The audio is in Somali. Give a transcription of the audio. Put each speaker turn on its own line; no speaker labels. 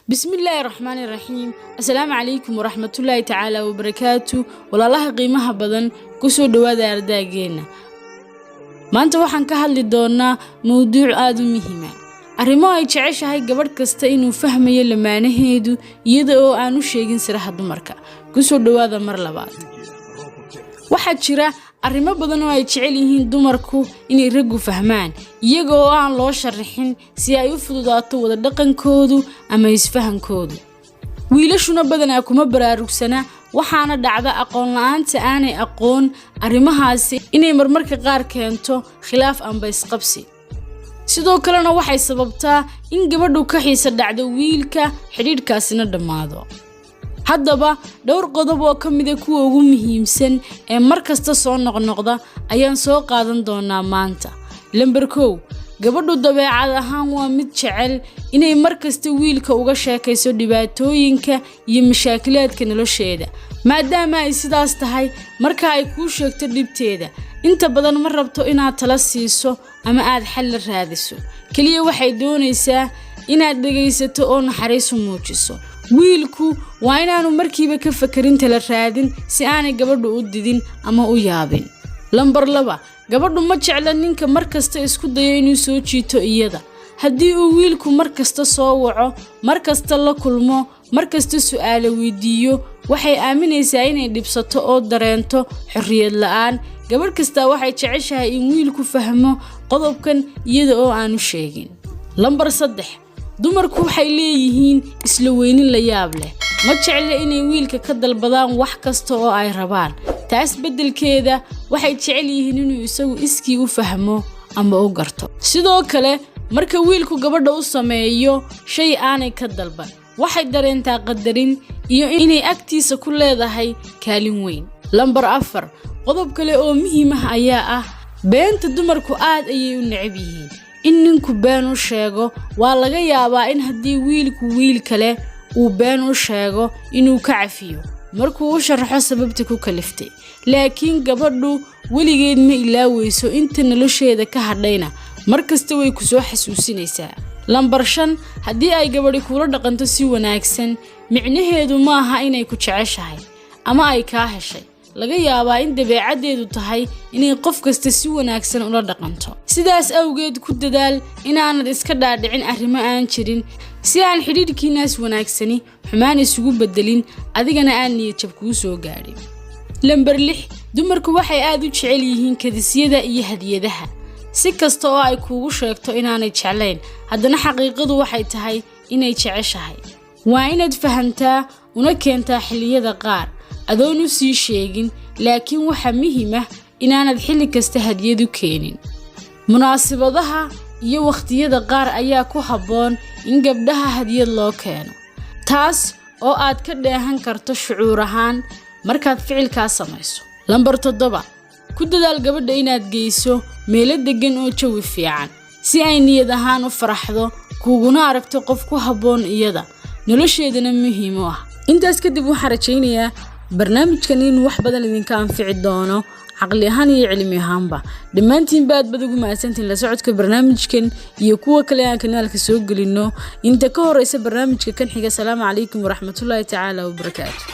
بسم الله الرحمن الرحيم. السلام عليكم ورحمة الله تعالى وبركاته. والله قيمها بدن كسو دوادا أرداقينا. ما أنت وحن كهالي دونا موضوع آدم مهمة. arrimo ay jeceshahay gabadh kasta inuu fahmayo lamaanaheedu iyada oo aanu sheegin siraha dumarka ku soo dhawaada mar labaad waxa jira arrimo badan oo ay jecel yihiin dumarku inay raggu fahmaan iyaga oo aan loo sharxin si ay u fududaato wada dhaqankoodu ama isfahankoodu wiilashuna badanaa kuma baraarugsana waxaana dhacda aqoon la'aanta aanay aqoon arrimahaasi inay marmarka qaar keento khilaaf amba isqabsi sidoo kalena waxay sababtaa in gabadhu ka xiisa dhacdo wiilka xiriirkaasina dhamaado haddaba dhowr qodob oo kamid ah kuwa ugu muhiimsan ee markasta soo noqnoqda ayaan soo qaadan doonaa maanta lambar 1 gabadhu dabeecad ahaan waa mid jecel inay markasta wiilka uga sheekayso dhibaatooyinka iyo mashaakilaadka nolosheeda maadaama ay sidaas tahay marka ay ku sheegto dhibteeda inta badan ma rabto inaad tala siiso ama aad xal raadiso kaliya waxay doonaysaa inaad dhageysato oo naxariis u muujiso wiilku waa inaanu markiiba ka fakirin tala raadin si aanay gabadhu u didin ama u yaabin lambar 2 gabadhu ma jecla ninka markasta isku dayo inuu soo jiito iyada haddii uu wiilku markasta soo waco markasta la kulmo markasta su'aalo weydiiyo waxay aaminaysaa inay dhibsato oo dareento xorriyad la'aan gabadh kasta waxay jeceshahay in wiilku fahmo qodobkan iyada oo aanu sheegin lambar 3 dumarku waxay leeyihiin isla weynin la yaab leh ma jecla inay wiilka ka dalbadaan wax kasta oo ay rabaan taas bedelkeeda waxay jecel yihiin inuu isagu iskii u fahmo ama u garto sidoo kale marka wiilku gabadha u sameeyo shay aanay ka dalban waxay dareentaa qadarin iyo inay agtiisa ku leedahay kaalin weyn lambar 4 qodob kale oo muhiim ah ayaa ah beenta dumarku aad ayay u neceb yihiin in ninku been u sheego waa laga yaabaa in haddii wiilku wiil kale uu been u sheego inuu ka cafiyo markuu u sharaxo sababta ku kaliftay laakiin gabadhu weligeed ma ilaaweyso inta nolosheeda ka hadhayna markasta way ku soo xasuusinaysaa lambar 5 haddii ay gabadhi kula dhaqanto si wanaagsan micnaheedu ma aha inay ku jeceshahay ama ay ka heshay laga yaabaa in dabeecadeedu tahay inay qof kasta si wanaagsan ula dhaqanto sidaas awgeed ku dadaal inaanad iska dhaadhicin arrimo aan jirin si aan xiriirkiinaas wanaagsani xumaan isugu bedelin adigana aan niyad jab kugu soo gaadhin lambar 6 dumarku waxay aad u jecel yihiin kadisyada iyo hadiyadaha si kasta oo ay kuugu sheegto inaanay jeclayn haddana xaqiiqadu waxay tahay inay jeceshahay waa inaad fahantaa una keentaa xilliyada qaar adoon u sii sheegin laakiin waxa muhiim ah inaanad xilli kasta hadiyad u keenin munaasabadaha iyo waqtiyada qaar ayaa ku habboon in gabdhaha hadiyad loo keeno taas oo aad ka dheehan karto shucuur ahaan markaad ficilkaas samayso lambar 7 ku dadaal gabadha inaad geyso meelo degan oo jawi fiican si ay niyad ahaan u faraxdo kuguna aragto qof ku habboon iyada nolosheedana muhiim u ah intaas kadib waxaan rajaynayaa barnaamijkan in wax badan idinka anfici doono caqli ahaan iyo cilmi ahaanba dhammaantiin baad ugu mahadsantiin la socodka barnaamijkan iyo kuwa kale aan kanaalka soo gelino inta ka horeysa barnaamijka kan xiga salaamu calaykum waraxmatullaahi tacaala wabarakaatuh